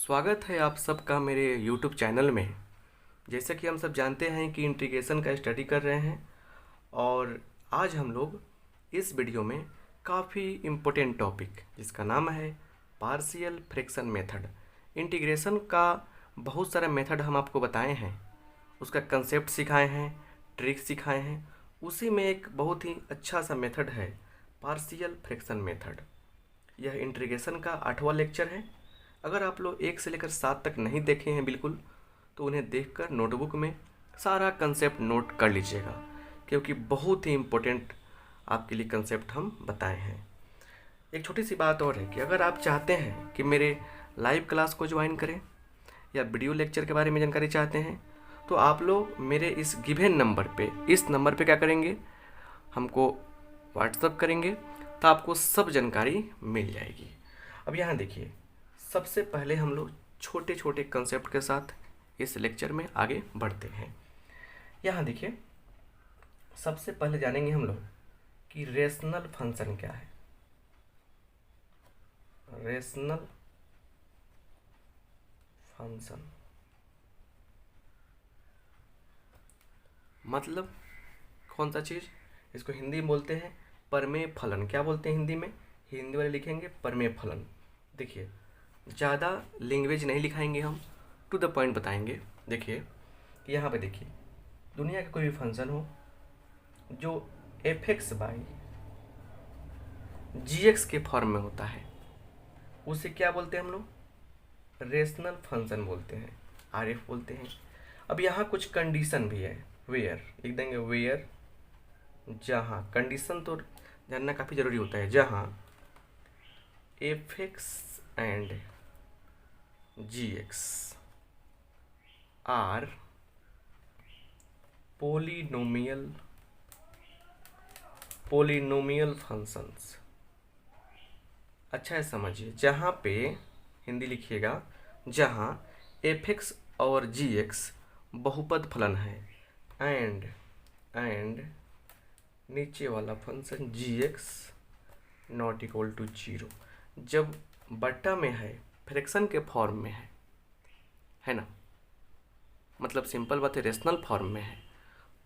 स्वागत है आप सबका मेरे YouTube चैनल में। जैसा कि हम सब जानते हैं कि इंटीग्रेशन का स्टडी कर रहे हैं और आज हम लोग इस वीडियो में काफ़ी इम्पोर्टेंट टॉपिक जिसका नाम है पार्शियल फ्रैक्शन मेथड। इंटीग्रेशन का बहुत सारा मेथड हम आपको बताए हैं, उसका कंसेप्ट सिखाए हैं, ट्रिक सिखाए हैं। उसी में एक बहुत ही अच्छा सा मेथड है पार्शियल फ्रैक्शन मेथड। यह इंटीग्रेशन का 8वां लेक्चर है। अगर आप लोग 1 से लेकर 7 तक नहीं देखे हैं बिल्कुल, तो उन्हें देखकर नोटबुक में सारा कंसेप्ट नोट कर लीजिएगा, क्योंकि बहुत ही इम्पोर्टेंट आपके लिए कंसेप्ट हम बताए हैं। एक छोटी सी बात और है कि अगर आप चाहते हैं कि मेरे लाइव क्लास को ज्वाइन करें या वीडियो लेक्चर के बारे में जानकारी चाहते हैं, तो आप लोग मेरे इस गिवन नंबर पे, इस नंबर पे क्या करेंगे, हमको व्हाट्सअप करेंगे तो आपको सब जानकारी मिल जाएगी। अब यहाँ देखिए, सबसे पहले हम लोग छोटे छोटे कंसेप्ट के साथ इस लेक्चर में आगे बढ़ते हैं। यहाँ देखिए, सबसे पहले जानेंगे हम लोग कि रेशनल फंक्शन क्या है। रेशनल फंक्शन मतलब कौन सा चीज़, इसको हिंदी में बोलते हैं परमेय फलन। क्या बोलते हैं हिंदी में? हिंदी वाले लिखेंगे परमेय फलन। देखिए, ज़्यादा लैंग्वेज नहीं लिखाएंगे, हम टू द पॉइंट बताएंगे। देखिए यहाँ पे देखिए, दुनिया का कोई भी फंक्शन हो जो f(x) बाई gx के फॉर्म में होता है, उसे क्या बोलते हैं हम लोग? रेशनल फंक्शन बोलते हैं, RF बोलते हैं। अब यहाँ कुछ कंडीशन भी है, वेयर लिख देंगे, वेयर जहाँ, कंडीशन तो जानना काफ़ी ज़रूरी होता है, जहाँ f(x) and gx are polynomial functions. अच्छा है, समझिए, जहाँ पे हिंदी लिखिएगा, जहाँ f(x) और gx बहुपद फलन है एंड नीचे वाला function gx not equal to 0, जब बट्टा में है, फ्रैक्शन के फॉर्म में है ना, मतलब सिंपल बात है, रेशनल फॉर्म में है,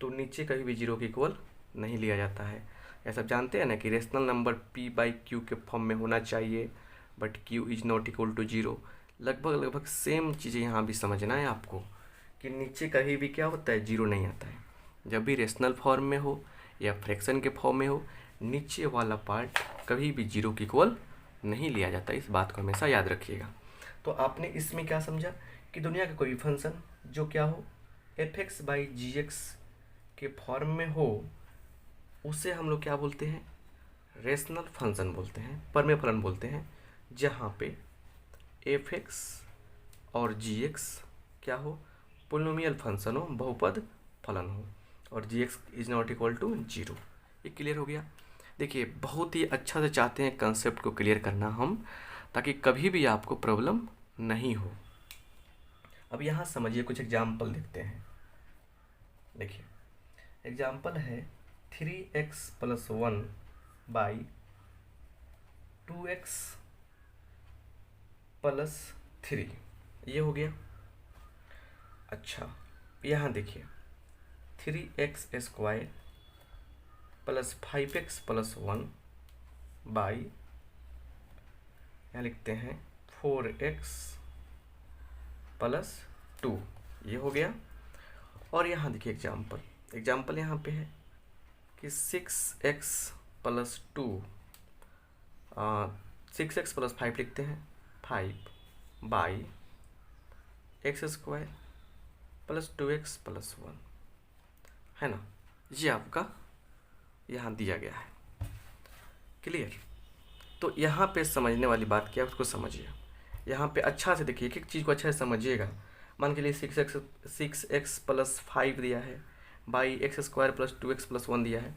तो नीचे कभी भी 0 के इक्वल नहीं लिया जाता है। ये सब जानते हैं ना कि रेशनल नंबर p/q के फॉर्म में होना चाहिए, but q is not equal to 0। लगभग सेम चीज़ें यहाँ भी समझना है आपको कि नीचे कहीं भी क्या होता है, 0 नहीं आता है। जब भी रेशनल फॉर्म में हो या फ्रैक्शन के फॉर्म में हो, नीचे वाला पार्ट कभी भी 0 के इक्वल नहीं लिया जाता। इस बात को हमेशा याद रखिएगा। तो आपने इसमें क्या समझा कि दुनिया का कोई भी फंक्शन जो क्या हो, f(x) बाई gx के फॉर्म में हो, उसे हम लोग क्या बोलते हैं? रेशनल फंक्शन बोलते हैं, परमेय फलन बोलते हैं, जहाँ पे f(x) और gx क्या हो, पोलिनोमियल फंक्शन हो, बहुपद फलन हो, और gx is not equal to 0। ये क्लियर हो गया। देखिए, बहुत ही अच्छा से चाहते हैं कंसेप्ट को क्लियर करना हम, ताकि कभी भी आपको प्रॉब्लम नहीं हो। अब यहाँ समझिए, कुछ एग्जाम्पल देखते हैं। देखिए, एग्जाम्पल है 3x + 1 बाई 2x + 3, ये हो गया। अच्छा, यहाँ देखिए 3x² + 5x + 1 बाई, यहाँ लिखते हैं 4x + 2, ये हो गया। और यहाँ देखिए एग्जाम्पल यहाँ पे है कि 6x + 2, 6x + 5 लिखते हैं, 5 बाई x² + 2x + 1, है ना। ये आपका यहाँ दिया गया है। क्लियर? तो यहाँ पे समझने वाली बात क्या है, उसको समझिए। यहाँ पे अच्छा से देखिए, एक एक चीज़ को अच्छा से समझिएगा। मान के लिए 6x + 5 दिया है, बाई x² + 2x + 1 दिया है।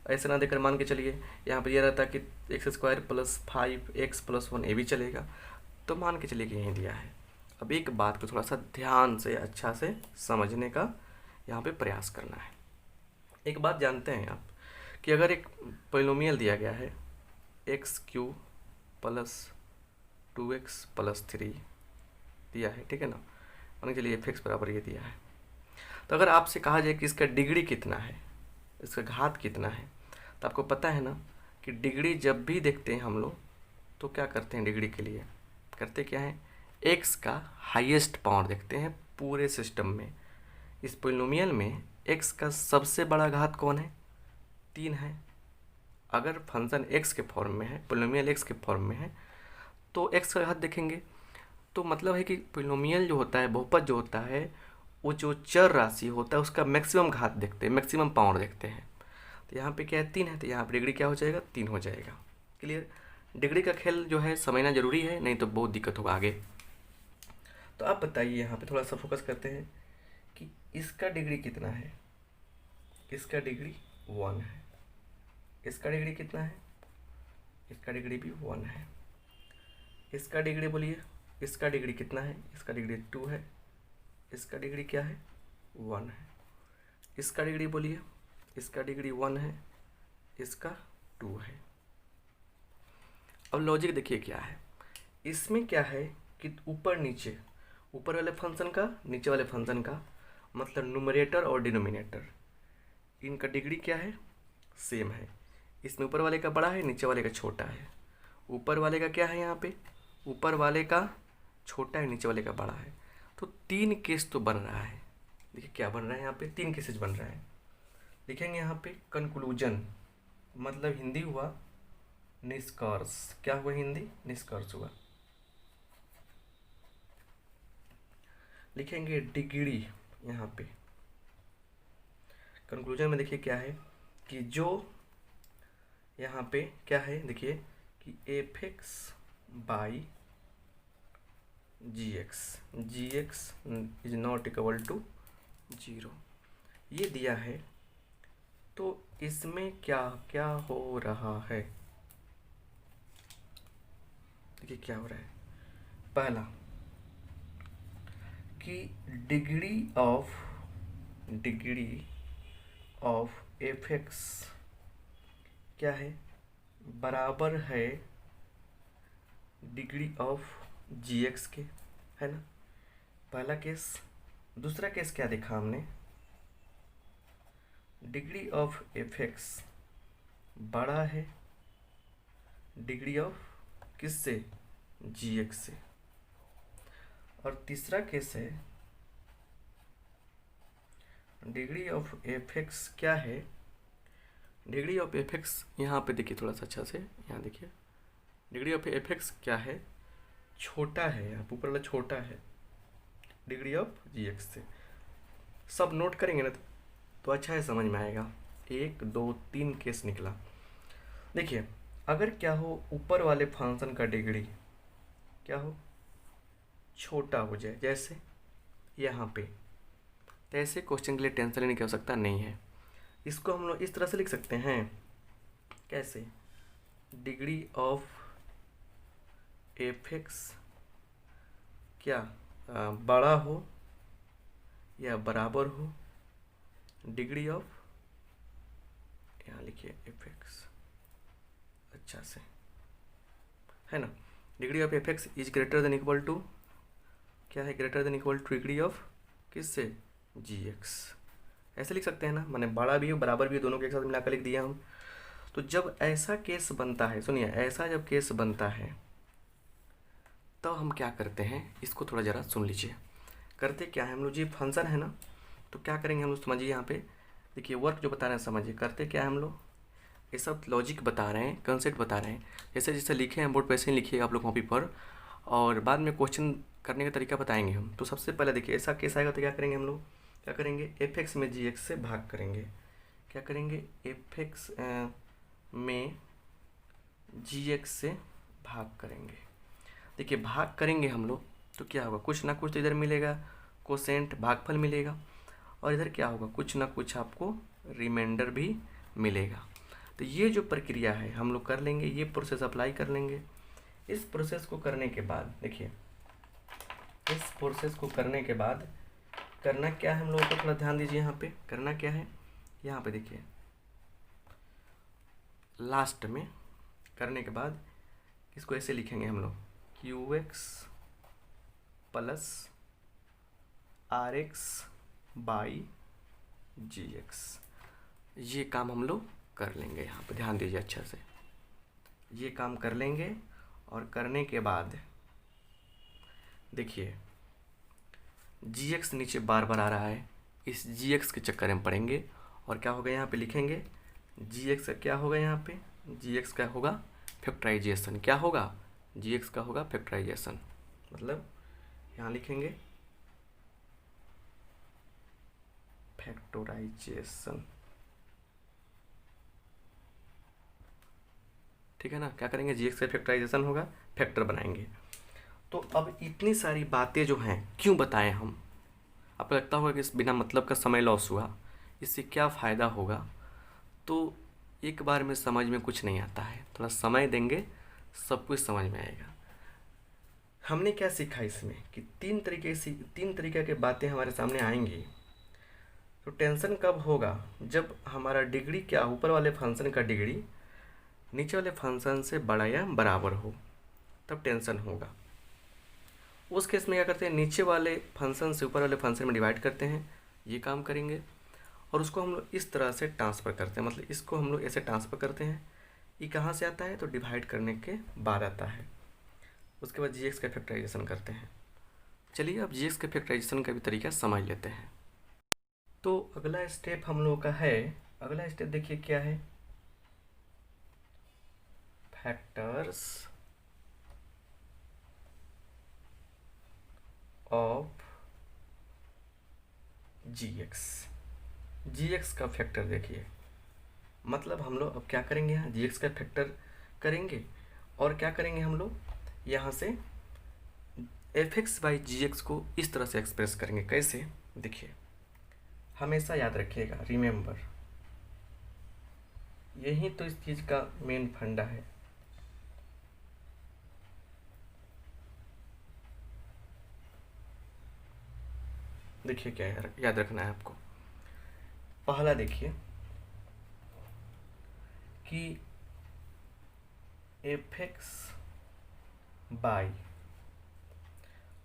ऐसे ना देकर मान के चलिए, यहाँ पर यह रहता है कि x² + 5x + 1, ये भी चलेगा। तो मान के चलिए कि यहीं दिया है। अब एक बात को थोड़ा सा ध्यान से अच्छा से समझने का यहाँ पे प्रयास करना है। एक बात जानते हैं आप कि अगर एक पोलिनोमियल दिया गया है x³ + 2x + 3 दिया है, ठीक है ना। मान के चलिए एफ एक्स बराबर ये दिया है। तो अगर आपसे कहा जाए कि इसका डिग्री कितना है, इसका घात कितना है, तो आपको पता है ना कि डिग्री जब भी देखते हैं हम लोग तो क्या करते हैं, डिग्री के लिए करते क्या है, एक्स का हाईएस्ट पावर देखते हैं पूरे सिस्टम में। इस पोलिनोमियल में एक्स का सबसे बड़ा घात कौन है, 3 है। अगर फंक्शन एक्स के फॉर्म में है, पोलिनोमियल एक्स के फॉर्म में है, तो एक्स का घात देखेंगे। तो मतलब है कि पोलिनोमियल जो होता है, बहुपद जो होता है, वो जो चर राशि होता है उसका मैक्सिमम घात देखते हैं, मैक्सिमम पावर देखते हैं। तो यहाँ पे क्या है, 3 है, तो यहाँ पर डिग्री क्या हो जाएगा, 3 हो जाएगा। क्लियर। डिग्री का खेल जो है समझना जरूरी है, नहीं तो बहुत दिक्कत होगा आगे। तो आप बताइए, यहाँ पे थोड़ा सा फोकस करते हैं कि इसका डिग्री कितना है। इसका डिग्री 1 है। इसका डिग्री कितना है, इसका डिग्री भी 1 है। इसका डिग्री बोलिए, इसका डिग्री कितना है, इसका डिग्री 2 है। इसका डिग्री क्या है, 1 है। इसका डिग्री बोलिए, इसका डिग्री 1 है, इसका 2 है। अब लॉजिक देखिए क्या है, इसमें क्या है कि ऊपर नीचे, ऊपर वाले फंक्शन का नीचे वाले फंक्शन का मतलब न्यूमरेटर और डिनोमिनेटर, इनका डिग्री क्या है, सेम है। इसमें ऊपर वाले का बड़ा है, नीचे वाले का छोटा है। ऊपर वाले का क्या है, यहाँ पे ऊपर वाले का छोटा है, नीचे वाले का बड़ा है। तो 3 केस तो बन रहा है। देखिए क्या बन रहा है, यहाँ पे 3 केसेज बन रहा है। लिखेंगे यहाँ पे कंक्लूजन, मतलब हिंदी हुआ निष्कर्ष। क्या हुआ हिंदी, निष्कर्ष हुआ। लिखेंगे डिग्री, यहाँ पे कंक्लूजन में देखिए क्या है कि जो यहाँ पे क्या है, देखिए कि F X by G X is not equal to 0, ये दिया है। तो इसमें क्या क्या हो रहा है, देखिए क्या हो रहा है। पहला कि डिग्री ऑफ एफ एक्स क्या है, बराबर है डिग्री ऑफ जी एक्स के, है ना, पहला केस। दूसरा केस क्या देखा हमने, डिग्री ऑफ एफ एक्स बड़ा है डिग्री ऑफ किससे, जी एक्स से। और तीसरा केस है डिग्री ऑफ एफ एक्स क्या है, डिग्री ऑफ एफ एक्स यहाँ पे देखिए थोड़ा सा अच्छा से, यहाँ देखिए डिग्री ऑफ एफ एक्स क्या है, छोटा है, यहाँ ऊपर वाला छोटा है डिग्री ऑफ जी एक्स से। सब नोट करेंगे ना तो अच्छा है, समझ में आएगा। 1 2 3 केस निकला। देखिए अगर क्या हो, ऊपर वाले फंक्शन का डिग्री क्या हो, छोटा हो जाए, जैसे यहाँ पे, तो ऐसे क्वेश्चन के लिए टेंशन लेने की आवश्यकता नहीं है। इसको हम लोग इस तरह से लिख सकते हैं, कैसे, डिग्री ऑफ एफ एक्स क्या बड़ा हो या बराबर हो डिग्री ऑफ, यहाँ लिखिए एफ एक्स अच्छा से, है ना, degree of F X is greater than equal to, क्या है, greater than equal to degree of किससे, जी एक्स। ऐसे लिख सकते हैं ना, माने बड़ा भी हो बराबर भी हो, दोनों के एक साथ मिलाकर लिख दिया हम। तो जब ऐसा केस बनता है, सुनिए ऐसा जब केस बनता है तो हम क्या करते हैं, इसको थोड़ा ज़रा सुन लीजिए। करते क्या है हम लोग, ये फंक्शन है ना, तो क्या करेंगे हम लोग, समझिए यहाँ पे देखिए वर्क जो बता रहे हैं समझिए। करते क्या है हम लोग, ये सब लॉजिक बता रहे हैं, कंसेप्ट बता रहे हैं, जैसे जैसे लिखे हैं बोर्ड पे ऐसे ही लिखिएगा आप लोग कॉपी पर, और बाद में क्वेश्चन करने का तरीका बताएंगे हम। तो सबसे पहले देखिए ऐसा केस आएगा तो क्या करेंगे हम लोग, क्या करेंगे, एफ एक्स में जी एक्स से भाग करेंगे। क्या करेंगे, एफ एक्स में जी एक्स से भाग करेंगे। देखिए भाग करेंगे हम लोग तो क्या होगा, कुछ ना कुछ तो इधर मिलेगा, कोसेंट भागफल मिलेगा, और इधर क्या होगा, कुछ ना कुछ आपको रिमाइंडर भी मिलेगा। तो ये जो प्रक्रिया है हम लोग कर लेंगे, ये प्रोसेस अप्लाई कर लेंगे। इस प्रोसेस को करने के बाद देखिए, इस प्रोसेस को करने के बाद करना क्या है हम लोगों को, थोड़ा ध्यान दीजिए यहाँ पे करना क्या है। यहाँ पे देखिए लास्ट में करने के बाद इसको ऐसे लिखेंगे हम लोग, Q X plus R X by G X. ये काम हम लोग कर लेंगे, यहाँ पे ध्यान दीजिए अच्छा से। ये काम कर लेंगे और करने के बाद देखिए जी एक्स नीचे बार बार आ रहा है, इस जी एक्स के चक्कर में पड़ेंगे और क्या होगा यहाँ पे लिखेंगे जी एक्स का क्या होगा, यहाँ पे जी एक्स का होगा फैक्टराइजेशन। क्या होगा, जी एक्स का होगा फैक्टराइजेशन, मतलब यहाँ लिखेंगे फैक्टराइजेशन। ठीक है ना, क्या करेंगे जी एक्स का फैक्टराइजेशन होगा, फैक्टर बनाएंगे। तो अब इतनी सारी बातें जो हैं क्यों बताएं हम, आपको लगता होगा कि इस बिना मतलब का समय लॉस हुआ, इससे क्या फ़ायदा होगा। तो एक बार में समझ में कुछ नहीं आता है, थोड़ा समय देंगे सब कुछ समझ में आएगा। हमने क्या सीखा इसमें कि तीन तरीके की बातें हमारे सामने आएंगी। तो टेंशन कब होगा, जब हमारा डिग्री क्या ऊपर वाले फंक्शन का डिग्री नीचे वाले फंक्शन से बड़ा या बराबर हो, तब टेंशन होगा। उस केस में क्या करते हैं, नीचे वाले फंक्शन से ऊपर वाले फंक्शन में डिवाइड करते हैं, ये काम करेंगे। और उसको हम लोग इस तरह से ट्रांसफ़र करते हैं, मतलब इसको हम लोग ऐसे ट्रांसफ़र करते हैं। ये कहाँ से आता है, तो डिवाइड करने के बाद आता है। उसके बाद जी एक्स का फैक्टराइजेशन करते हैं। चलिए अब जी एक्स के फैक्टराइजेशन का भी तरीका समझ लेते हैं। तो अगला स्टेप हम लोग का है, अगला स्टेप देखिए क्या है, फैक्टर्स ऑफ जी एक्स का फैक्टर देखिए। मतलब हम लोग अब क्या करेंगे, यहाँ जी एक्स का फैक्टर करेंगे और क्या करेंगे हम लोग, यहाँ से F X by G X को इस तरह से एक्सप्रेस करेंगे। कैसे, देखिए हमेशा याद रखिएगा, रिमेंबर, यही तो इस चीज़ का मेन फंडा है। देखिए क्या याद रखना है आपको। पहला देखिए कि एफ एक्स बाई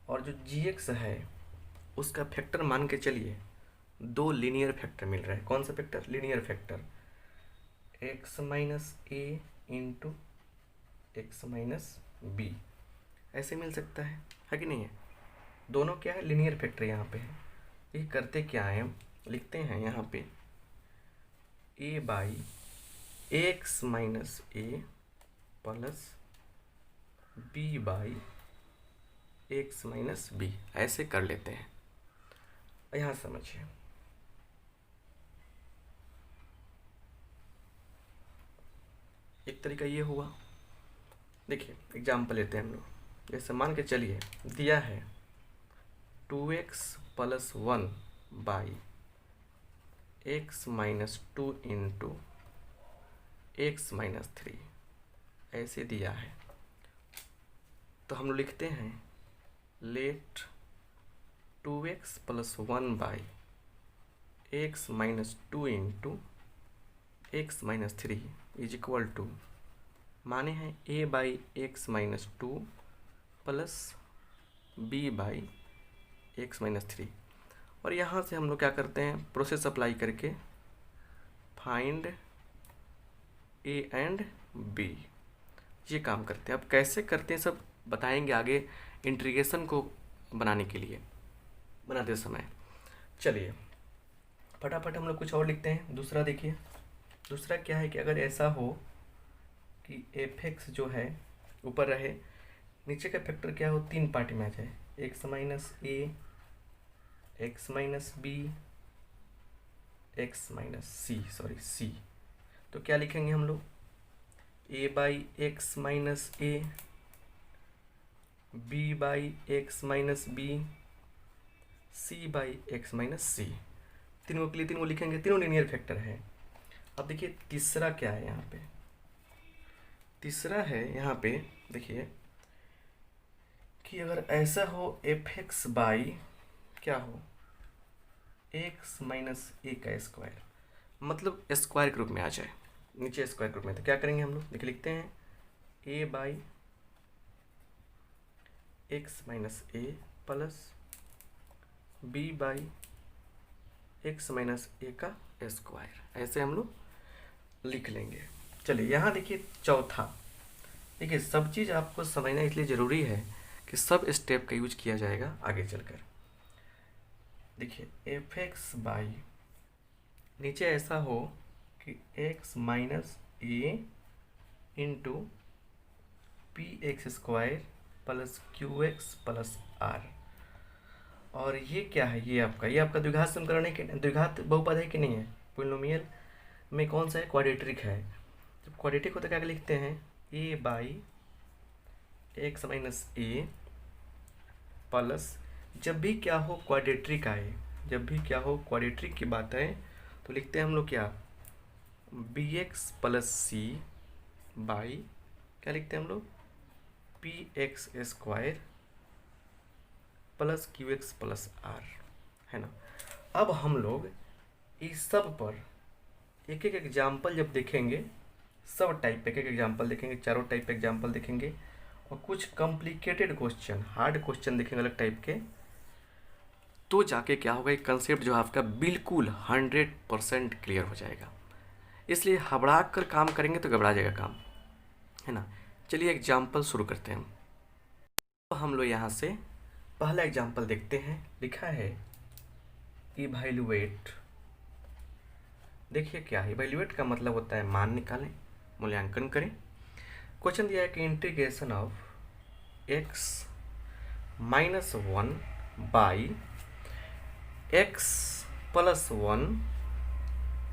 और जो जी एक्स है उसका फैक्टर मान के चलिए, दो लीनियर फैक्टर मिल रहा है। कौन सा factor, linear factor, x minus ए इंटू एक्स माइनस बी, ऐसे मिल सकता है कि नहीं है। दोनों क्या है, लीनियर फैक्टर यहाँ पे है। ये करते क्या है, हम लिखते हैं यहाँ पे a by x minus a plus B by x minus b, ऐसे कर लेते हैं। यहाँ समझिए, एक तरीका ये हुआ। देखिए एग्जाम्पल लेते हैं हम लोग, जैसे मान के चलिए दिया है 2x plus 1 by x minus 2 into x minus 3, ऐसे दिया है। तो हम लोग लिखते हैं let 2x plus 1 by x minus 2 into x minus 3 is equal to, माने हैं a by x minus 2 plus B by x minus 3। और यहाँ से हम लोग क्या करते हैं, प्रोसेस अप्लाई करके फाइंड ए एंड बी, ये काम करते हैं। अब कैसे करते हैं सब बताएंगे आगे इंटीग्रेशन को बनाने के लिए, बनाते समय। चलिए फटाफट हम लोग कुछ और लिखते हैं। दूसरा देखिए, दूसरा क्या है कि अगर ऐसा हो कि एफ एक्स जो है ऊपर रहे, नीचे का फैक्टर क्या हो, तीन पार्ट में आ जाए, x minus a, x minus b, x minus c. तो क्या लिखेंगे हम लोग, a by x minus a, b by x minus b, c by x minus c. तीनों के लिए तीनों लिखेंगे, तीनों लीनियर फैक्टर है। अब देखिए तीसरा क्या है, यहाँ पे तीसरा है, यहाँ पे देखिए कि अगर ऐसा हो एफ एक्स बाई क्या हो, एक्स माइनस ए का स्क्वायर, मतलब स्क्वायर के रूप में आ जाए, नीचे स्क्वायर के रूप में, तो क्या करेंगे हम लोग, देखिए लिखते हैं a by x minus a plus B by x minus a का स्क्वायर, ऐसे हम लोग लिख लेंगे। चलिए यहाँ देखिए चौथा, देखिए सब चीज़ आपको समझना इसलिए ज़रूरी है कि सब स्टेप का यूज किया जाएगा आगे चलकर। देखिए एफ एक्स बाई, नीचे ऐसा हो कि एक्स माइनस ए into P X square plus Q X plus R, और ये क्या है, ये आपका द्विघात समीकरण है कि द्विघात बहुपद है कि नहीं है, पोलिनोमियल में कौन सा है, क्वाड्रेटिक है। जब क्वाड्रेटिक होता है क्या लिखते हैं, a by x minus a plus, जब भी क्या हो क्वाड्रेटिक आए, जब भी क्या हो क्वाड्रेटिक की बात है तो लिखते हैं हम लोग क्या, B X plus C by क्या लिखते हैं हम लोग, P X square plus Q X plus R, है ना। अब हम लोग इस सब पर एक एक एग्जाम्पल जब देखेंगे, सब टाइप पे एक एक एग्जाम्पल देखेंगे, चारों टाइप पे एग्जाम्पल देखेंगे, और कुछ कॉम्प्लिकेटेड क्वेश्चन, हार्ड क्वेश्चन देखेंगे अलग टाइप के, तो जाके क्या होगा, एक कंसेप्ट जो आपका बिल्कुल 100% क्लियर हो जाएगा। इसलिए हबड़ा कर काम करेंगे तो घबरा जाएगा काम, है ना। चलिए एग्जाम्पल शुरू करते हैं। तो हम लोग यहाँ से पहला एग्जाम्पल देखते हैं। लिखा है इवैल्यूएट। देखिए क्या है, इवैल्यूएट का मतलब होता है मान निकालें, मूल्यांकन करें। क्वेश्चन दिया है कि integration of x minus 1 by X plus 1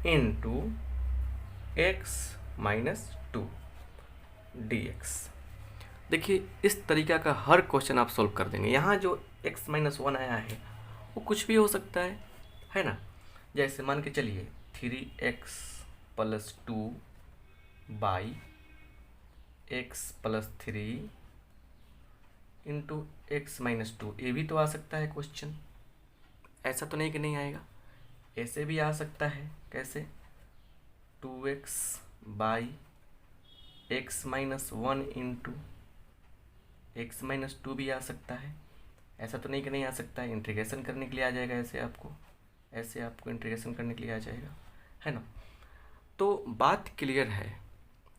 into x minus 2 dx। देखिए इस तरीका का हर क्वेश्चन आप सॉल्व कर देंगे। यहाँ जो x माइनस 1 आया है वो कुछ भी हो सकता है ना। जैसे मान के चलिए 3x plus 2 by X plus 3 into x minus 2, ये भी तो आ सकता है क्वेश्चन। ऐसा तो नहीं कि नहीं आएगा, ऐसे भी आ सकता है। कैसे, 2x by x minus 1 into x minus 2 भी आ सकता है। ऐसा तो नहीं कि नहीं आ सकता है, इंटीग्रेशन करने के लिए आ जाएगा। ऐसे आपको इंटीग्रेशन करने के लिए आ जाएगा, है ना। तो बात क्लियर है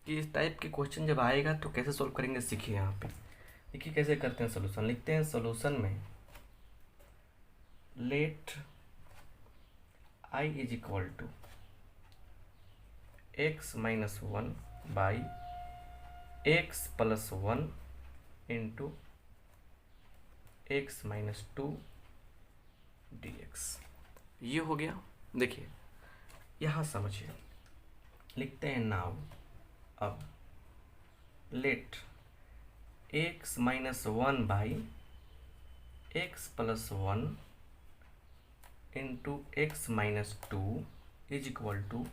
कि इस टाइप के क्वेश्चन जब आएगा तो कैसे सॉल्व करेंगे, सीखिए। यहाँ पे देखिए कैसे करते हैं सोल्यूशन। लिखते हैं सोल्यूशन में let I is equal to X minus 1 by X plus 1 into x minus 2 dx। ये हो गया। देखिए यहाँ समझिए, लिखते हैं नाउ, अब let X minus 1 by X plus 1 into x minus 2 is equal to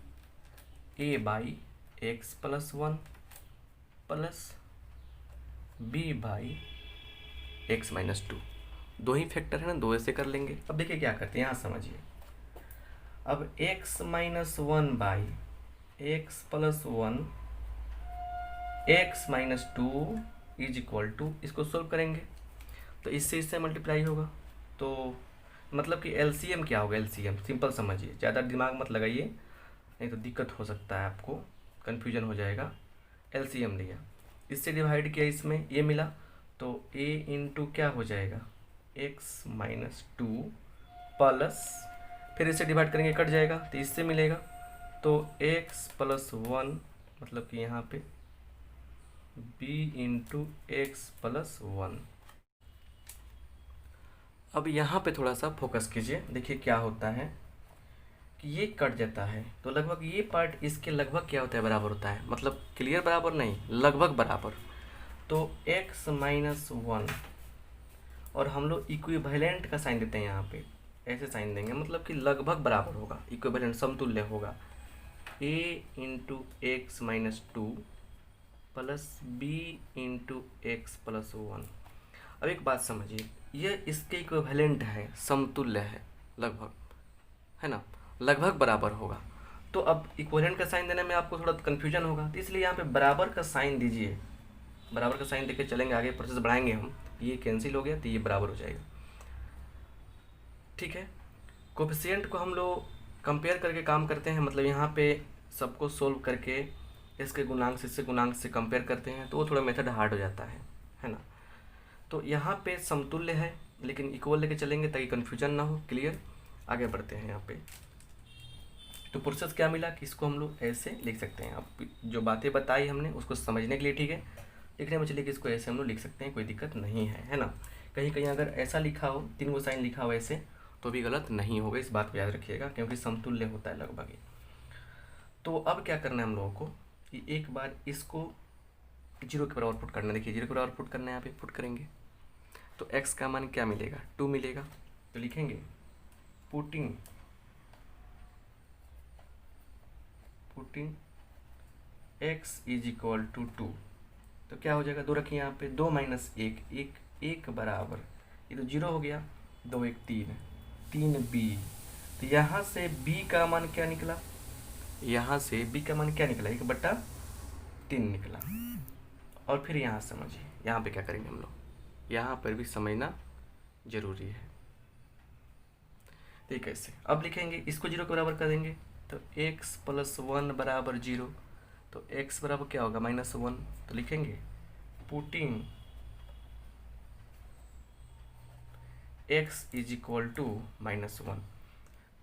A by X plus 1 plus B by x minus 2। दो ही फैक्टर है ना, दो ऐसे कर लेंगे। अब देखिए क्या करते हैं, यहाँ समझिए। अब X minus 1 by X plus 1 X minus 2 is equal to, इसको सोल्व करेंगे तो इससे मल्टीप्लाई होगा। तो मतलब कि एलसीएम क्या होगा, एलसीएम सिंपल समझिए, ज़्यादा दिमाग मत लगाइए, नहीं तो दिक्कत हो सकता है, आपको कन्फ्यूजन हो जाएगा। एलसीएम लिया, इससे डिवाइड किया, इसमें ये मिला, तो a इंटू क्या हो जाएगा, एक्स माइनस 2 प्लस, फिर इससे डिवाइड करेंगे कट जाएगा तो इससे मिलेगा, तो x प्लस 1 मतलब कि यहाँ पे b इंटू एक्स प्लस 1। अब यहाँ पे थोड़ा सा फोकस कीजिए। देखिए क्या होता है कि ये कट जाता है तो लगभग ये पार्ट इसके लगभग क्या होता है, बराबर होता है। मतलब क्लियर बराबर नहीं, लगभग बराबर। तो x माइनस 1 और हम लोग इक्विवेलेंट का साइन देते हैं यहाँ पे, ऐसे साइन देंगे, मतलब कि लगभग बराबर होगा, इक्विवेलेंट समतुल्य होगा। a into x minus 2 plus b into x plus 1। अब एक बात समझिए, ये इसके इक्विवेलेंट है, समतुल्य है, लगभग, है ना, लगभग बराबर होगा। तो अब इक्विवेलेंट का साइन देने में आपको थोड़ा कन्फ्यूजन होगा, तो इसलिए यहाँ पे बराबर का साइन दीजिए। बराबर का साइन देके चलेंगे आगे, प्रोसेस बढ़ाएंगे हम। ये कैंसिल हो गया तो ये बराबर हो जाएगा। ठीक है। कोफिशिएंट को हम लोग कंपेयर करके काम करते हैं, मतलब यहाँ पे सबको सोल्व करके इसके गुणांक से इससे गुणांक से कंपेयर करते हैं, तो वो थोड़ा मेथड हार्ड हो जाता है ना। तो यहाँ पे समतुल्य है लेकिन इक्वल लेके चलेंगे ताकि कन्फ्यूजन ना हो। क्लियर, आगे बढ़ते हैं। यहाँ पे तो प्रोसेस क्या मिला कि इसको हम लोग ऐसे लिख सकते हैं। अब जो बातें बताई हमने उसको समझने के लिए, ठीक है, लिखने में चलिए कि इसको ऐसे हम लोग लिख सकते हैं, कोई दिक्कत नहीं है ना। कहीं कहीं अगर ऐसा लिखा हो, 3 गो साइन लिखा हो ऐसे, तो भी गलत नहीं होगा, इस बात को याद रखिएगा, क्योंकि समतुल्य होता है लगभग। तो अब क्या करना है हम लोगों को कि एक बार इसको 0 के बराबर पुट करना है। देखिए 0 के बराबर पुट करना है, यहाँ पे पुट करेंगे तो x का मान क्या मिलेगा, 2 मिलेगा। तो लिखेंगे putting x is equal to 2, तो क्या हो जाएगा, 2 रखिए यहाँ पे, 2 माइनस 1 1 बराबर, ये तो 0 हो गया, 2 1 3 3b। तो यहाँ से b का मान क्या निकला, यहाँ से b का मान क्या निकला, 1/3 निकला। और फिर यहाँ समझिए, यहाँ पे क्या करेंगे हम लोग, यहाँ पर भी समझना जरूरी है। ठीक है, कैसे अब लिखेंगे, इसको 0 के बराबर कर देंगे तो x + 1 बराबर 0, तो x बराबर क्या होगा, -1। तो लिखेंगे putting x is equal to -1।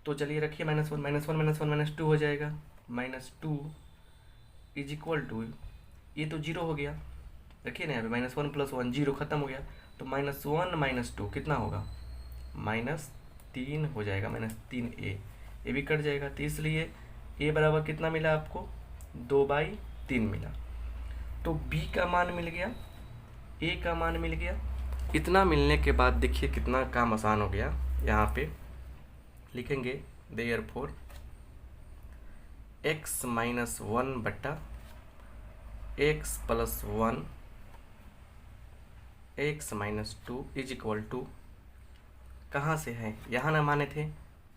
तो चलिए रखिए -1 -1 -1 -2 हो जाएगा, -2 इज इक्वल टू, ये तो 0 हो गया, रखिए ना यहाँ पे -1 + 1 0 खत्म हो गया, तो -1 - 2 कितना होगा, -3 हो जाएगा, -3a, ये भी कट जाएगा। तो इसलिए a बराबर कितना मिला आपको, 2/3 मिला। तो b का मान मिल गया, a का मान मिल गया। इतना मिलने के बाद देखिए कितना काम आसान हो गया। यहाँ पे लिखेंगे देयरफॉर x - 1 बटा x + 1 x - 2 is equal to, कहाँ से है, यहाँ ना माने थे,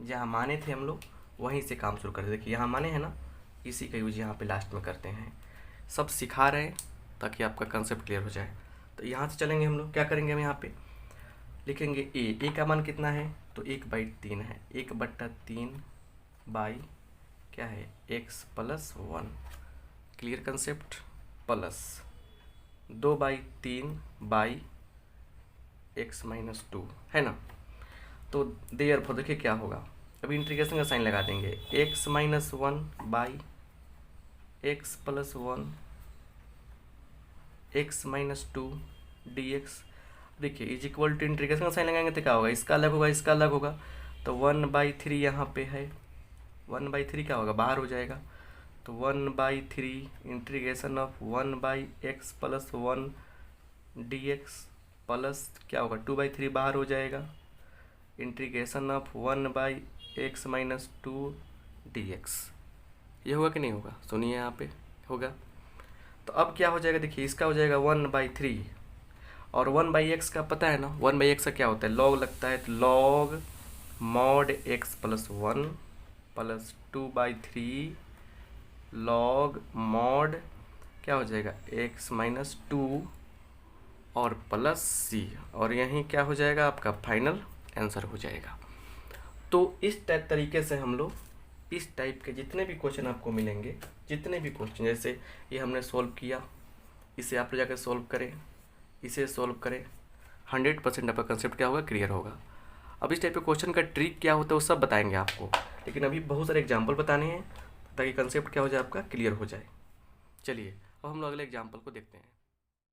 जहाँ माने थे हम लोग वहीं से काम शुरू करते। देखिए यहाँ माने हैं ना, इसी का यूज यहाँ पे लास्ट में करते हैं। सब सिखा रहे हैं ताकि आपका कंसेप्ट क्लियर हो जाए। तो यहाँ से चलेंगे हम लोग, क्या करेंगे, हम यहाँ पे लिखेंगे a का मान कितना है, तो 1/3 है, 1/3 बाई क्या है, x + 1, clear concept, plus 2/3 by x - 2, है ना। तो देयरफॉर देखिए क्या होगा, अभी इंटीग्रेशन का साइन लगा देंगे, x - 1 by x + 1 x - 2 dx। देखिए इज इक्वल टू, इंटीग्रेशन का साइन लगाएंगे तो क्या होगा, इसका अलग होगा, इसका अलग होगा, तो 1/3 यहाँ पे है, 1/3 क्या होगा, बाहर हो जाएगा। तो 1/3 integration of 1/x + 1 dx plus क्या होगा, 2/3 बाहर हो जाएगा, इंटीग्रेशन ऑफ 1/x - 2 dx। ये होगा कि नहीं होगा, सुनिए यहाँ पे होगा। तो अब क्या हो जाएगा, देखिए इसका हो जाएगा 1/3, और 1/x का पता है ना, 1/x का क्या होता है, log लगता है, तो log mod x + 1 plus 2/3 log mod क्या हो जाएगा, x - 2 और प्लस c, और यहीं क्या हो जाएगा, आपका फाइनल आंसर हो जाएगा। तो इस तरीके से हम लोग इस टाइप के जितने भी क्वेश्चन आपको मिलेंगे, जितने भी क्वेश्चन, जैसे ये हमने सॉल्व किया, इसे आप जाकर सॉल्व करें, इसे सॉल्व करें, 100% आपका कंसेप्ट क्या होगा, क्लियर होगा। अब इस टाइप के क्वेश्चन का ट्रिक क्या होता है वो सब बताएंगे आपको, लेकिन अभी बहुत सारे एग्जाम्पल बताने हैं ताकि कंसेप्ट क्या हो जाए, आपका क्लियर हो जाए। चलिए अब हम लोग अगले एग्जाम्पल को देखते हैं।